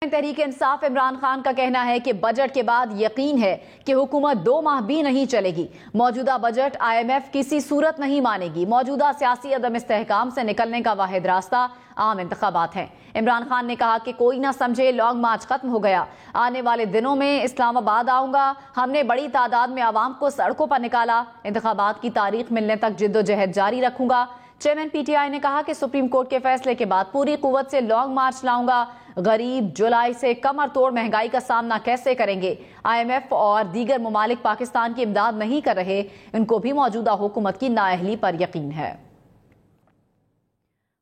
تحریک انصاف عمران خان کا کہنا ہے کہ بجٹ کے بعد یقین ہے کہ حکومت 2 ماہ بھی نہیں چلے گی۔ موجودہ بجٹ IMF کسی صورت نہیں مانے گی۔ موجودہ سیاسی عدم استحکام سے نکلنے کا واحد راستہ عام انتخابات ہیں۔ عمران خان نے کہا کہ کوئی نہ سمجھے لانگ مارچ ختم ہو گیا، آنے والے دنوں میں اسلام آباد آؤں گا، ہم نے بڑی تعداد میں عوام کو سڑکوں پر نکالا، انتخابات کی تاریخ ملنے تک جد و جہد جاری رکھوں گا۔ چیئرمین PTI نے کہا کہ سپریم کورٹ کے فیصلے کے بعد پوری قوت سے لانگ مارچ لاؤں گا۔ غریب جولائی سے کمر توڑ مہنگائی کا سامنا کیسے کریں گے؟ IMF اور دیگر ممالک پاکستان کی امداد نہیں کر رہے، ان کو بھی موجودہ حکومت کی نااہلی پر یقین ہے۔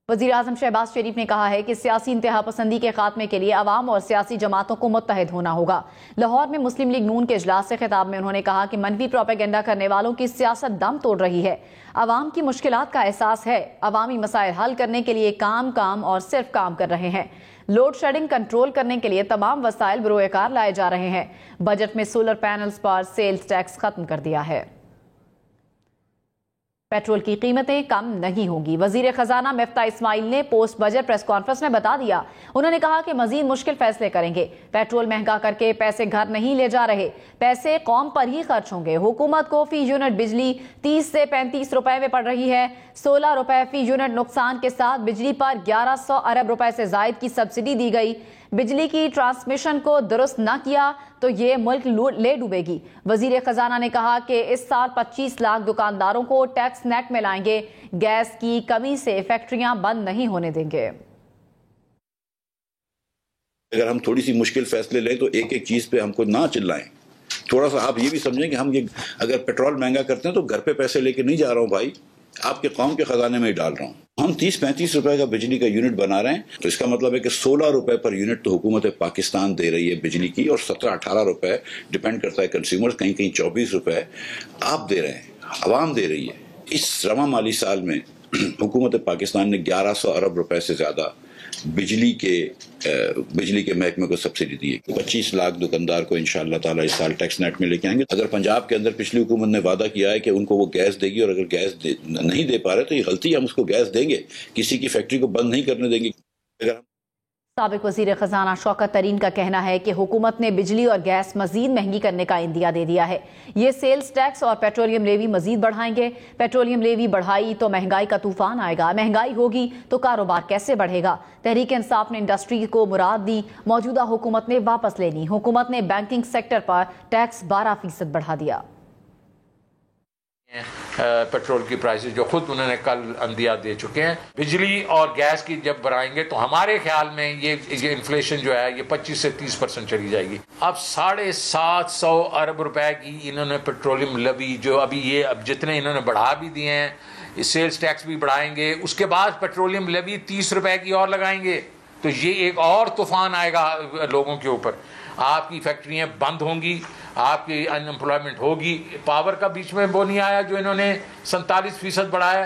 وزیراعظم شہباز شریف نے کہا ہے کہ سیاسی انتہا پسندی کے خاتمے کے لیے عوام اور سیاسی جماعتوں کو متحد ہونا ہوگا۔ لاہور میں مسلم لیگ نون کے اجلاس سے خطاب میں انہوں نے کہا کہ منفی پروپیگنڈا کرنے والوں کی سیاست دم توڑ رہی ہے۔ عوام کی مشکلات کا احساس ہے، عوامی مسائل حل کرنے کے لیے کام اور صرف کام کر رہے ہیں۔ لوڈ شیڈنگ کنٹرول کرنے کے لیے تمام وسائل بروئے کار لائے جا رہے ہیں۔ بجٹ میں سولر پینلز پر سیلز ٹیکس ختم کر دیا ہے۔ پیٹرول کی قیمتیں کم نہیں ہوں گی، وزیر خزانہ مفتاح اسماعیل نے پوسٹ بجٹ پریس کانفرنس میں بتا دیا۔ انہوں نے کہا کہ مزید مشکل فیصلے کریں گے، پیٹرول مہنگا کر کے پیسے گھر نہیں لے جا رہے، پیسے قوم پر ہی خرچ ہوں گے۔ حکومت کو فی یونٹ بجلی 30 سے 35 روپے میں پڑ رہی ہے، 16 روپے فی یونٹ نقصان کے ساتھ بجلی پر 1100 ارب روپے سے زائد کی سبسڈی دی گئی۔ بجلی کی ٹرانسمیشن کو درست نہ کیا تو یہ ملک لے ڈوبے گی۔ وزیر خزانہ نے کہا کہ اس سال 25 لاکھ دکانداروں کو ٹیکس نیٹ میں لائیں گے، گیس کی کمی سے فیکٹریاں بند نہیں ہونے دیں گے۔ اگر ہم تھوڑی سی مشکل فیصلے لیں تو ایک ایک چیز پہ ہم کو نہ چلائیں، تھوڑا سا آپ یہ بھی سمجھیں کہ ہم یہ اگر پیٹرول مہنگا کرتے ہیں تو گھر پہ پیسے لے کے نہیں جا رہا ہوں بھائی، آپ کے قوم کے خزانے میں ہی ڈال رہا ہوں۔ ہم 30-35 روپے کا بجلی کا یونٹ بنا رہے ہیں تو اس کا مطلب ہے کہ 16 روپے پر یونٹ تو حکومت پاکستان دے رہی ہے بجلی کی، اور 17-18 روپے ڈیپینڈ کرتا ہے کنزیومر، کہیں 24 روپے آپ دے رہے ہیں، عوام دے رہی ہے۔ اس رواں مالی سال میں حکومت پاکستان نے 1100 ارب روپے سے زیادہ بجلی کے محکمے کو سبسڈی دی ہے۔ 25 لاکھ دکاندار کو انشاءاللہ تعالی اس سال ٹیکس نیٹ میں لے کے آئیں گے۔ اگر پنجاب کے اندر پچھلی حکومت نے وعدہ کیا ہے کہ ان کو وہ گیس دے گی، اور اگر گیس نہیں دے پا رہے تو یہ غلطی ہے، ہم اس کو گیس دیں گے، کسی کی فیکٹری کو بند نہیں کرنے دیں گے۔ سابق وزیر خزانہ شوکت ترین کا کہنا ہے کہ حکومت نے بجلی اور گیس مزید مہنگی کرنے کا عندیہ دے دیا ہے۔ یہ سیلز ٹیکس اور پیٹرولیم لیوی مزید بڑھائیں گے۔ پیٹرولیم لیوی بڑھائی تو مہنگائی کا طوفان آئے گا، مہنگائی ہوگی تو کاروبار کیسے بڑھے گا؟ تحریک انصاف نے انڈسٹری کو مراد دی، موجودہ حکومت نے واپس لینی۔ حکومت نے بینکنگ سیکٹر پر ٹیکس 12% بڑھا دیا۔ پیٹرول کی پرائسز جو خود انہوں نے کل عندیہ دے چکے ہیں، بجلی اور گیس کی جب بڑھائیں گے تو ہمارے خیال میں یہ انفلیشن جو ہے یہ 25 سے 30% چلی جائے گی۔ اب 750 ارب روپے کی انہوں نے پیٹرولیم لیوی جو اب جتنے انہوں نے بڑھا بھی دیے ہیں، سیلز ٹیکس بھی بڑھائیں گے، اس کے بعد پیٹرولیم لیوی 30 روپے کی اور لگائیں گے، تو یہ ایک اور طوفان آئے گا لوگوں کے اوپر۔ آپ کی فیکٹریاں بند ہوں گی، آپ کی ان امپلائمنٹ ہوگی۔ پاور کا بیچ میں وہ نہیں آیا جو انہوں نے 47% بڑھایا،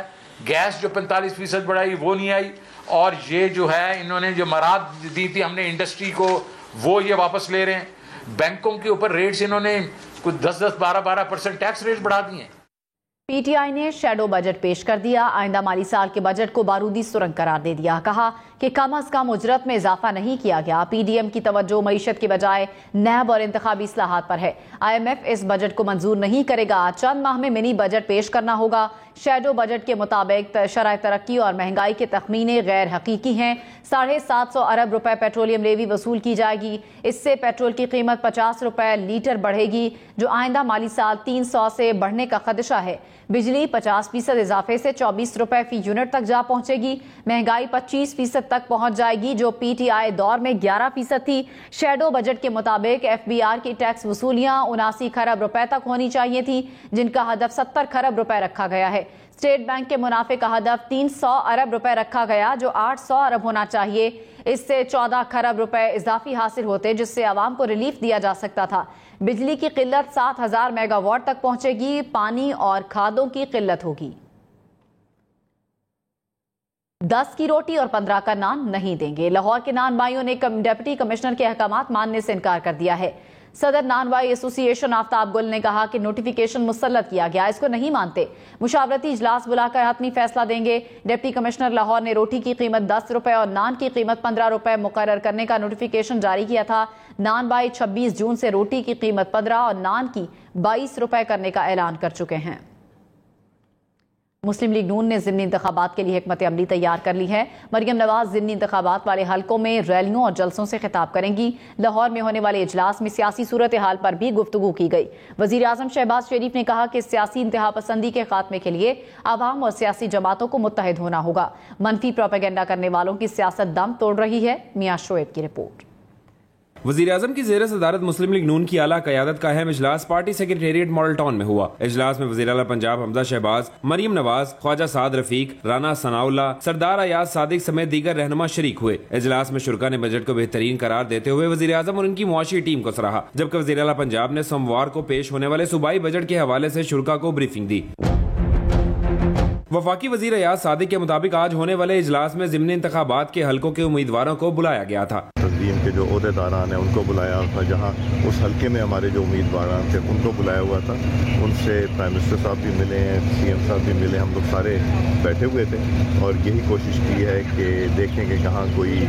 گیس جو 45% بڑھائی وہ نہیں آئی، اور یہ جو ہے انہوں نے جو مراد دی تھی ہم نے انڈسٹری کو وہ یہ واپس لے رہے ہیں۔ بینکوں کے اوپر ریٹس انہوں نے کچھ 10-12% ٹیکس ریٹ بڑھا دیے ہیں۔ PTI نے شیڈو بجٹ پیش کر دیا، آئندہ مالی سال کے بجٹ کو بارودی سرنگ قرار دے دیا۔ کہا کہ کم از کم اجرت میں اضافہ نہیں کیا گیا۔ PDM کی توجہ معیشت کے بجائے نیب اور انتخابی اصلاحات پر ہے۔ IMF اس بجٹ کو منظور نہیں کرے گا، چند ماہ میں منی بجٹ پیش کرنا ہوگا۔ شیڈو بجٹ کے مطابق شرح ترقی اور مہنگائی کے تخمینے غیر حقیقی ہیں۔ 750 ارب روپے پیٹرولیم لیوی وصول کی جائے گی، اس سے پیٹرول کی قیمت 50 روپے لیٹر بڑھے گی، جو آئندہ مالی سال 300 سے بڑھنے کا خدشہ ہے۔ بجلی 50% اضافے سے 24 روپے فی یونٹ تک جا پہنچے گی۔ مہنگائی 25% تک پہنچ جائے گی، جو PTI دور میں 11% تھی۔ شیڈو بجٹ کے مطابق FBR کی ٹیکس وصولیاں 79 کھرب روپے تک ہونی چاہیے تھیں، جن کا ہدف 70 کھرب روپے رکھا گیا ہے۔ اسٹیٹ بینک کے منافع کا ہدف 300 ارب روپے رکھا گیا، جو 800 ارب ہونا چاہیے۔ اس سے 14 کھرب روپے اضافی حاصل ہوتے، جس سے عوام کو ریلیف دیا جا سکتا تھا۔ بجلی کی قلت 7000 میگا واٹ تک پہنچے گی، پانی اور کھادوں کی قلت ہوگی۔ 10 کی روٹی اور 15 کا نان نہیں دیں گے، لاہور کے نان بھائیوں نے ڈپٹی کمشنر کے احکامات ماننے سے انکار کر دیا ہے۔ صدر نانوائی ایسوسی ایشن آفتاب گل نے کہا کہ نوٹیفیکیشن مسلط کیا گیا، اس کو نہیں مانتے، مشاورتی اجلاس بلا کر حتمی فیصلہ دیں گے۔ ڈپٹی کمشنر لاہور نے روٹی کی قیمت 10 روپے اور نان کی قیمت 15 روپے مقرر کرنے کا نوٹیفیکیشن جاری کیا تھا۔ نان بائی 26 جون سے روٹی کی قیمت 15 اور نان کی 22 روپے کرنے کا اعلان کر چکے ہیں۔ مسلم لیگ نون نے ضمنی انتخابات کے لیے حکمت عملی تیار کر لی ہے۔ مریم نواز ضمنی انتخابات والے حلقوں میں ریلیوں اور جلسوں سے خطاب کریں گی۔ لاہور میں ہونے والے اجلاس میں سیاسی صورتحال پر بھی گفتگو کی گئی۔ وزیر اعظم شہباز شریف نے کہا کہ سیاسی انتہا پسندی کے خاتمے کے لیے عوام اور سیاسی جماعتوں کو متحد ہونا ہوگا۔ منفی پروپیگنڈا کرنے والوں کی سیاست دم توڑ رہی ہے۔ میاں شعیب کی رپورٹ۔ وزیر اعظم کی زیر صدارت مسلم لیگ نون کی اعلیٰ قیادت کا اہم اجلاس پارٹی سیکریٹریٹ ماڈل ٹاؤن میں ہوا۔ اجلاس میں وزیر اعلیٰ پنجاب حمزہ شہباز، مریم نواز، خواجہ سعد رفیق، رانا ثناء اللہ، سردار ایاز صادق سمیت دیگر رہنما شریک ہوئے۔ اجلاس میں شرکا نے بجٹ کو بہترین قرار دیتے ہوئے وزیر اعظم اور ان کی معاشی ٹیم کو سراہا، جبکہ وزیر اعلیٰ پنجاب نے سوموار کو پیش ہونے والے صوبائی بجٹ کے حوالے سے شرکا کو بریفنگ دی۔ وفاقی وزیر ایاز صادق کے مطابق آج ہونے والے اجلاس میں ضمنی انتخابات کے حلقوں کے امیدواروں کو بلایا گیا تھا۔ تنظیم کے جو عہدیداران ہیں ان کو بلایا تھا، جہاں اس حلقے میں ہمارے جو امیدواران تھے ان کو بلایا ہوا تھا۔ ان سے پرائم منسٹر صاحب بھی ملے ہیں، سی ایم صاحب بھی ملے، ہم لوگ سارے بیٹھے ہوئے تھے اور یہی کوشش کی ہے کہ دیکھیں کہ کہاں کوئی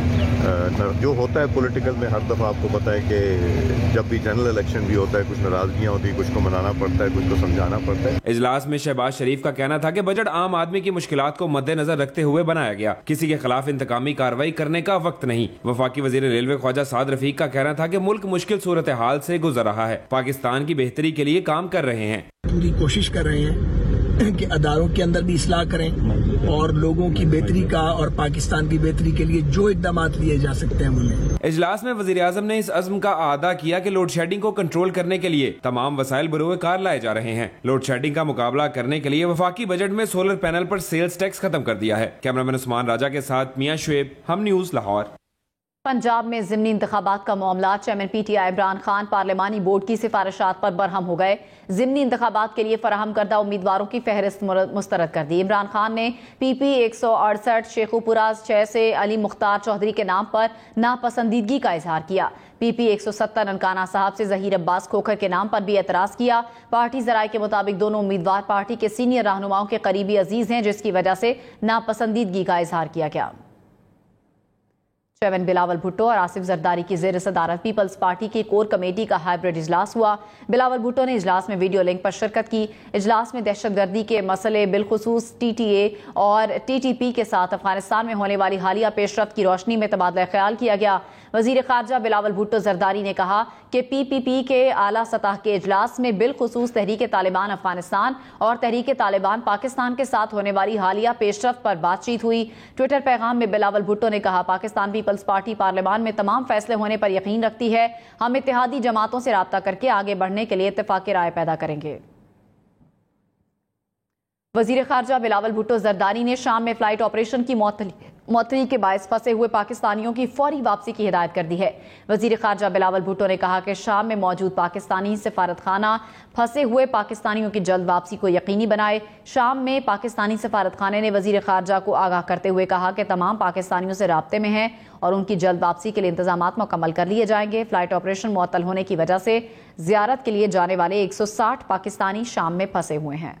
جو ہوتا ہے پولیٹیکل میں ہر دفعہ آپ کو پتہ ہے کہ جب بھی جنرل الیکشن بھی ہوتا ہے کچھ ناراضگیاں ہوتی ہیں، کچھ کو منانا پڑتا ہے، کچھ کو سمجھانا پڑتا ہے۔ اجلاس میں شہباز شریف کا کہنا تھا کہ بجٹ عام آدمی کی مشکلات کو مد نظر رکھتے ہوئے بنایا گیا، کسی کے خلاف انتقامی کارروائی کرنے کا وقت نہیں۔ وفاقی وزیر ریلوے خواجہ سعد رفیق کا کہنا تھا کہ ملک مشکل صورتحال سے گزر رہا ہے، پاکستان کی بہتری کے لیے کام کر رہے ہیں، پوری کوشش کر رہے ہیں کہ اداروں کے اندر بھی اصلاح کریں اور لوگوں کی بہتری کا اور پاکستان کی بہتری کے لیے جو اقدامات لیے جا سکتے ہیں وہ لیں۔ اجلاس میں وزیر اعظم نے اس عزم کا اعادہ کیا کہ لوڈ شیڈنگ کو کنٹرول کرنے کے لیے تمام وسائل بروئے کار لائے جا رہے ہیں۔ لوڈ شیڈنگ کا مقابلہ کرنے کے لیے وفاقی بجٹ میں سولر پینل پر سیلز ٹیکس ختم کر دیا ہے۔ کیمرامین عثمان راجہ کے ساتھ میاں شعیب، ہم نیوز، لاہور۔ پنجاب میں ضمنی انتخابات کا معاملہ، chairman P T I Imran Khan پارلیمانی بورڈ کی سفارشات پر برہم ہو گئے۔ ضمنی انتخابات کے لیے فراہم کردہ امیدواروں کی فہرست مسترد کر دی۔ عمران خان نے پی پی 168 شیخو پورہ 6 سے علی مختار چودھری کے نام پر ناپسندیدگی کا اظہار کیا۔ پی پی 170 ننکانہ صاحب سے ظہیر عباس کھوکھر کے نام پر بھی اعتراض کیا۔ پارٹی ذرائع کے مطابق دونوں امیدوار پارٹی کے سینئر رہنماؤں کے قریبی عزیز ہیں، جس کی وجہ سے ناپسندیدگی کا اظہار کیا گیا۔ چیئرمین بلاول بھٹو اور آصف زرداری کی زیر صدارت پیپلز پارٹی کی کور کمیٹی کا ہائبرڈ اجلاس ہوا۔ بلاول بھٹو نے اجلاس میں ویڈیو لنک پر شرکت کی۔ اجلاس میں دہشت گردی کے مسئلے بالخصوص ٹی ٹی اے اور ٹی ٹی پی کے ساتھ افغانستان میں ہونے والی حالیہ پیش رفت کی روشنی میں تبادلہ خیال کیا گیا۔ وزیر خارجہ بلاول بھٹو زرداری نے کہا کہ پی پی پی کے اعلیٰ سطح کے اجلاس میں بالخصوص تحریک طالبان افغانستان اور تحریک طالبان پاکستان کے ساتھ ہونے والی حالیہ پیش رفت پر بات چیت ہوئی۔ ٹویٹر پیغام میں بلاول بھٹو نے کہا، پاکستان پیپلز پارٹی پارلیمان میں تمام فیصلے ہونے پر یقین رکھتی ہے۔ ہم اتحادی جماعتوں سے رابطہ کر کے آگے بڑھنے کے لیے اتفاق رائے پیدا کریں گے۔ وزیر خارجہ بلاول بھٹو زرداری نے شام میں فلائٹ آپریشن کی معطلی کے باعث پھنسے ہوئے پاکستانیوں کی فوری واپسی کی ہدایت کر دی ہے۔ وزیر خارجہ بلاول بھٹو نے کہا کہ شام میں موجود پاکستانی سفارت خانہ پھنسے ہوئے پاکستانیوں کی جلد واپسی کو یقینی بنائے۔ شام میں پاکستانی سفارت خانے نے وزیر خارجہ کو آگاہ کرتے ہوئے کہا کہ تمام پاکستانیوں سے رابطے میں ہیں اور ان کی جلد واپسی کے لیے انتظامات مکمل کر لیے جائیں گے۔ فلائٹ آپریشن معطل ہونے کی وجہ سے زیارت کے لیے جانے والے 160 پاکستانی شام میں پھنسے ہوئے ہیں۔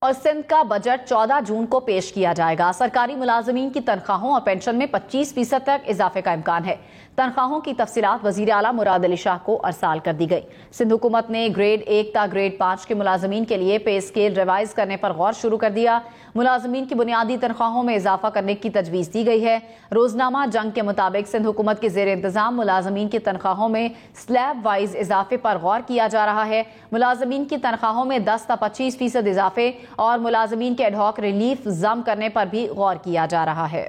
اور سندھ کا بجٹ 14 جون کو پیش کیا جائے گا۔ سرکاری ملازمین کی تنخواہوں اور پینشن میں 25% تک اضافے کا امکان ہے۔ تنخواہوں کی تفصیلات وزیر اعلیٰ مراد علی شاہ کو ارسال کر دی گئی۔ سندھ حکومت نے گریڈ 1 تا گریڈ 5 کے ملازمین کے لیے پے اسکیل ریوائز کرنے پر غور شروع کر دیا۔ ملازمین کی بنیادی تنخواہوں میں اضافہ کرنے کی تجویز دی گئی ہے۔ روزنامہ جنگ کے مطابق سندھ حکومت کے زیر انتظام ملازمین کی تنخواہوں میں سلیب وائز اضافے پر غور کیا جا رہا ہے۔ ملازمین کی تنخواہوں میں 10 تا 25% اضافے اور ملازمین کے ایڈ ہاک ریلیف ضم کرنے پر بھی غور کیا جا رہا ہے۔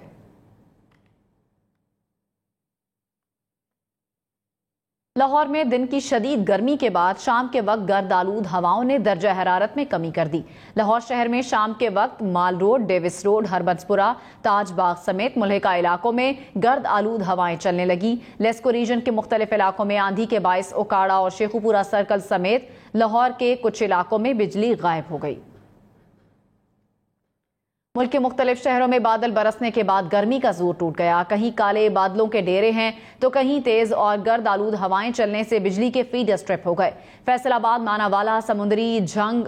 لاہور میں دن کی شدید گرمی کے بعد شام کے وقت گرد آلود ہواؤں نے درجہ حرارت میں کمی کر دی۔ لاہور شہر میں شام کے وقت مال روڈ، ڈیوس روڈ، ہربنسپورہ، تاج باغ سمیت ملحقہ علاقوں میں گرد آلود ہوائیں چلنے لگیں۔ لیسکو ریجن کے مختلف علاقوں میں آندھی کے باعث اوکاڑا اور شیخو پورہ سرکل سمیت لاہور کے کچھ علاقوں میں بجلی غائب ہو گئی۔ ملک کے مختلف شہروں میں بادل برسنے کے بعد گرمی کا زور ٹوٹ گیا. کہیں کالے بادلوں کے ڈیرے ہیں تو کہیں تیز اور گرد آلود ہوائیں چلنے سے بجلی کے فیڈر سٹرپ ہو گئے. فیصل آباد، ماناوالا، سمندری جھنگ،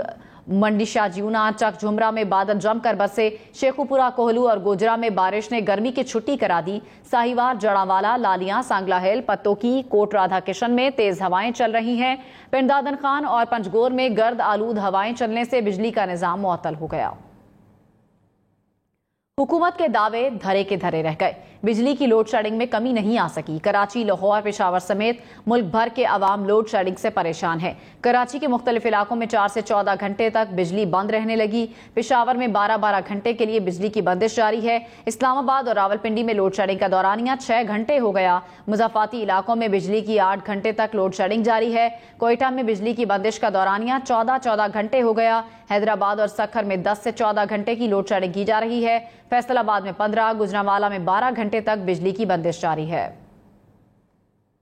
منڈی شاہجیونا، چک جھمرا میں بادل جم کر برسے. شیخوپورہ، کوہلو اور گوجرا میں بارش نے گرمی کی چھٹی کرا دی. ساہیوال، جڑاوالا، لالیاں، سانگلا ہل، پتوکی، کوٹ رادھا کشن میں تیز ہوائیں چل رہی ہیں. پنڈ دادن خان اور پنجگور میں گرد آلود ہوائیں چلنے سے بجلی کا نظام معطل ہو گیا. حکومت کے دعوے دھرے کے دھرے رہ گئے. بجلی کی لوڈ شیڈنگ میں کمی نہیں آ سکی. کراچی، لاہور، پشاور سمیت ملک بھر کے عوام لوڈ شیڈنگ سے پریشان ہیں. کراچی کے مختلف علاقوں میں 4 سے 14 گھنٹے تک بجلی بند رہنے لگی. پشاور میں 12 گھنٹے کے لیے بجلی کی بندش جاری ہے. اسلام آباد اور راولپنڈی میں لوڈ شیڈنگ کا دورانیہ 6 گھنٹے ہو گیا. مضافاتی علاقوں میں بجلی کی 8 گھنٹے تک لوڈ شیڈنگ جاری ہے. کوئٹہ میں بجلی کی بندش کا دورانیہ 14 گھنٹے ہو گیا. حیدرآباد اور سکھر میں 10 سے 14 گھنٹے کی لوڈ شیڈنگ کی جا رہی ہے. فیصل آباد میں 15، گجرانوالہ میں 12 گھنٹے تک بجلی کی بندش جاری ہے.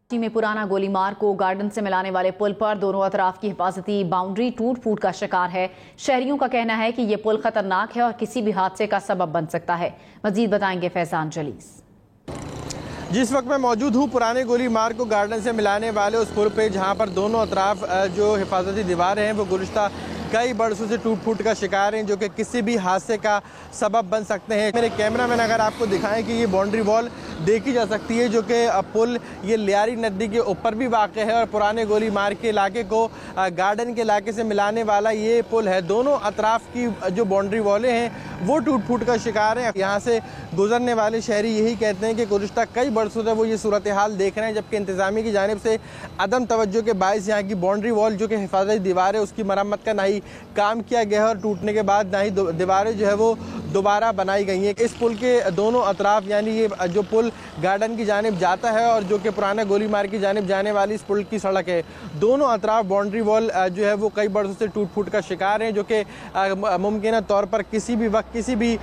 کراچی میں پرانا گولی مار کو گارڈن سے ملانے والے پل پر دونوں اطراف کی حفاظتی باؤنڈری ٹوٹ پھوٹ کا شکار ہے. شہریوں کا کہنا ہے کہ یہ پل خطرناک ہے اور کسی بھی حادثے کا سبب بن سکتا ہے. مزید بتائیں گے فیضان جلیس. جس وقت میں موجود ہوں پرانے گولی مار کو گارڈن سے ملانے والے اس پل پہ، جہاں پر دونوں اطراف جو حفاظتی دیواریں ہیں وہ گزشتہ کئی برسوں سے ٹوٹ پھوٹ کا شکار ہیں، جو کہ کسی بھی حادثے کا سبب بن سکتے ہیں. میرے کیمرہ مین اگر آپ کو دکھائیں کہ یہ باؤنڈری وال دیکھی جا سکتی ہے، جو کہ پل یہ لیاری ندی کے اوپر بھی واقع ہے اور پرانے گولی مار کے علاقے کو گارڈن کے علاقے سے ملانے والا یہ پل ہے. دونوں اطراف کی جو باؤنڈری والیں ہیں وہ ٹوٹ پھوٹ کا شکار ہیں. یہاں سے گزرنے والے شہری یہی کہتے ہیں کہ گزشتہ کئی برسوں سے وہ یہ صورتحال دیکھ رہے ہیں، جبکہ انتظامیہ کی جانب سے عدم توجہ کے باعث یہاں کی باؤنڈری وال جو کہ حفاظتی دیوار ہے اس کی مرمت کا نہ ہی کام کیا گیا ہے اور ٹوٹنے کے بعد نہ ہی دیواریں جو ہے وہ دوبارہ بنائی گئی ہیں. اس پل کے دونوں اطراف، یعنی یہ جو پل گارڈن کی جانب جاتا ہے اور جو کہ پرانا گولی مار کی جانب جانے والی اس پل کی سڑک ہے، دونوں اطراف باؤنڈری وال جو ہے وہ کئی برسوں سے ٹوٹ پھوٹ کا شکار ہیں، جو کہ ممکنہ طور پر کسی بھی وقت کسی بھی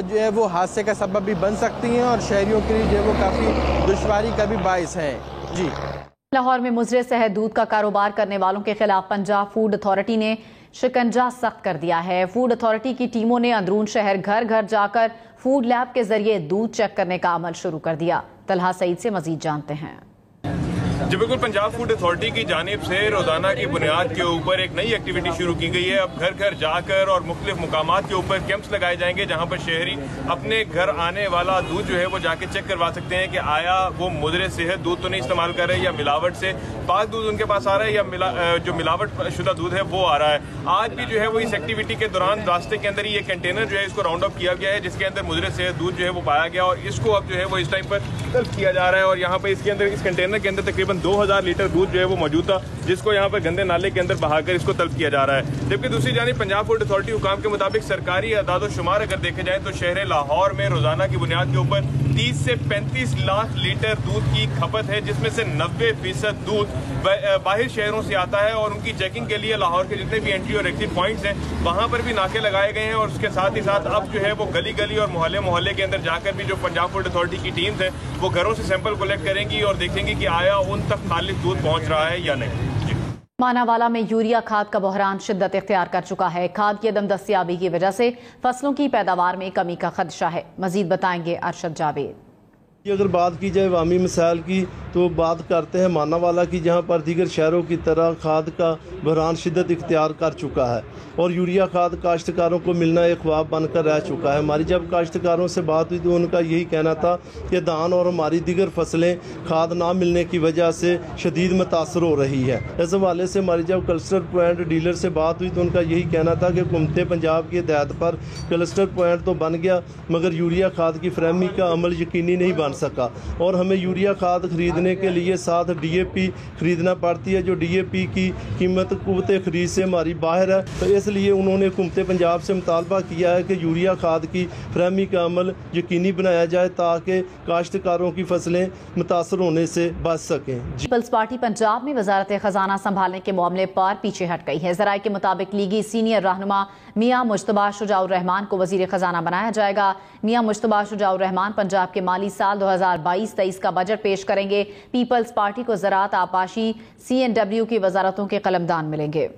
جو ہے وہ حادثے کا سبب بھی بن سکتی ہیں اور شہریوں کے لیے جو ہے وہ کافی دشواری کا بھی باعث ہیں. جی، لاہور میں مضر صحت دودھ کا کاروبار کرنے والوں کے خلاف پنجاب فوڈ اتھارٹی نے شکنجہ سخت کر دیا ہے. فوڈ اتھارٹی کی ٹیموں نے اندرون شہر گھر گھر جا کر فوڈ لیب کے ذریعے دودھ چیک کرنے کا عمل شروع کر دیا. طلحہ سعید سے مزید جانتے ہیں. جی بالکل، پنجاب فوڈ اتھارٹی کی جانب سے روزانہ کی بنیاد کے اوپر ایک نئی ایکٹیویٹی شروع کی گئی ہے. اب گھر گھر جا کر اور مختلف مقامات کے اوپر کیمپس لگائے جائیں گے، جہاں پر شہری اپنے گھر آنے والا دودھ جو ہے وہ جا کے چیک کروا سکتے ہیں کہ آیا وہ مضر صحت دودھ تو نہیں استعمال کر رہے یا ملاوٹ سے پاک دودھ ان کے پاس آ رہا ہے یا جو ملاوٹ شدہ دودھ ہے وہ آ رہا ہے. آج بھی جو ہے وہ اس ایکٹیویٹی کے دوران راستے کے اندر یہ کنٹینر جو ہے اس کو راؤنڈ اپ کیا گیا ہے، جس کے اندر مضر صحت دودھ جو ہے وہ پایا گیا اور اس کو اب جو ہے وہ اس ٹائم پر طلب کیا جا رہا ہے. اور یہاں پہ اس کے اندر اس کنٹینر کے اندر تقریباً 2000 لیٹر دودھ جو ہے وہ موجود تھا، جس کو یہاں پر گندے نالے کے اندر بہا کر اس کو طلب کیا جا رہا ہے. جبکہ دوسری جانب پنجاب فوڈ اتھارٹی حکام کے مطابق سرکاری اعداد و شمار اگر دیکھے جائیں تو شہر لاہور میں روزانہ کی بنیاد کے اوپر 30 سے 35 لاکھ لیٹر دودھ کی کھپت ہے، جس میں سے 90% دودھ باہر شہروں سے آتا ہے. اور ان کی چیکنگ کے لیے لاہور کے جتنے بھی انٹری اور ایگزٹ پوائنٹس ہیں وہاں پر بھی ناکے لگائے گئے ہیں. اور اس کے ساتھ ہی ساتھ اب جو ہے وہ گلی گلی اور محلے محلے کے اندر جا کر بھی جو پنجاب فوڈ اتھارٹی کی ٹیمز ہیں وہ گھروں سے سیمپل کلیکٹ کریں گی اور دیکھیں گی کہ آیا ان تک خالص دودھ پہنچ رہا ہے یا نہیں. ماناوالا میں یوریا کھاد کا بحران شدت اختیار کر چکا ہے. کھاد کی عدم دستیابی کی وجہ سے فصلوں کی پیداوار میں کمی کا خدشہ ہے. مزید بتائیں گے ارشد جاوید. اگر بات کی جائے عوامی مسائل کی تو بات کرتے ہیں ماناوالا کی، جہاں پر دیگر شہروں کی طرح کھاد کا بحران شدت اختیار کر چکا ہے اور یوریا کھاد کاشتکاروں کو ملنا ایک خواب بن کر رہ چکا ہے. ہماری جب کاشتکاروں سے بات ہوئی تو ان کا یہی کہنا تھا کہ دھان اور ہماری دیگر فصلیں کھاد نہ ملنے کی وجہ سے شدید متاثر ہو رہی ہے. اس حوالے سے ہماری جب کلسٹر پوائنٹ ڈیلر سے بات ہوئی تو ان کا یہی کہنا تھا کہ حکومت پنجاب کی ہدایت پر کلسٹر پوائنٹ تو بن گیا مگر یوریا کھاد کی فراہمی کا عمل یقینی نہیں بن سکا اور ہمیں یوریا کھاد خریدنے کے لیے ساتھ ڈی اے پی خریدنا پڑتی ہے، جو ڈی اے پی کی قیمت قوت خرید سے ہماری باہر ہے. تو اس لیے انہوں نے حکومت پنجاب سے مطالبہ کیا ہے کہ یوریا کھاد کی فراہمی کا عمل یقینی بنایا جائے تاکہ کاشتکاروں کی فصلیں متاثر ہونے سے بچ سکیں. پیپلز پارٹی پنجاب میں وزارت خزانہ سنبھالنے کے معاملے پر پیچھے ہٹ گئی ہے. ذرائع کے مطابق لیگی سینئر رہنما میاں مجتبیٰ شجاع الرحمان کو وزیر خزانہ بنایا جائے گا. میاں مجتبیٰ شجاع الرحمان پنجاب کے مالی سال 2022-23 کا بجٹ پیش کریں گے. پیپلز پارٹی کو زراعت، آبپاشی، CNW کی وزارتوں کے قلمدان ملیں گے.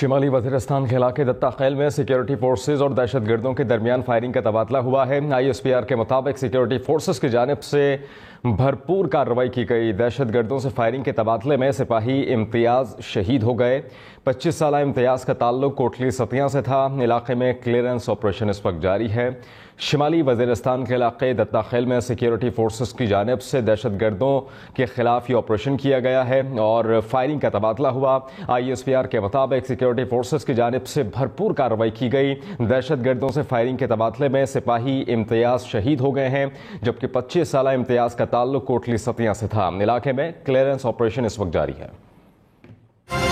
شمالی وزیرستان کے علاقے دتا خیل میں سیکیورٹی فورسز اور دہشت گردوں کے درمیان فائرنگ کا تبادلہ ہوا ہے۔ ISPR کے مطابق سیکیورٹی فورسز کی جانب سے بھرپور کارروائی کی گئی۔ دہشت گردوں سے فائرنگ کے تبادلے میں سپاہی امتیاز شہید ہو گئے۔ 25 سالہ امتیاز کا تعلق کوٹلی ستیاں سے تھا۔ علاقے میں کلیئرنس آپریشن اس وقت جاری ہے۔ شمالی وزیرستان کے علاقے دتا خیل میں سیکیورٹی فورسز کی جانب سے دہشت گردوں کے خلاف یہ آپریشن کیا گیا ہے اور فائرنگ کا تبادلہ ہوا۔ ISPR کے مطابق سیکیورٹی فورسز کی جانب سے بھرپور کارروائی کی گئی۔ دہشت گردوں سے فائرنگ کے تبادلے میں سپاہی امتیاز شہید ہو گئے ہیں، جبکہ 25 سالہ امتیاز کا تعلق کوٹلی ستیاں سے تھا۔ علاقے میں کلیئرنس آپریشن اس وقت جاری ہے۔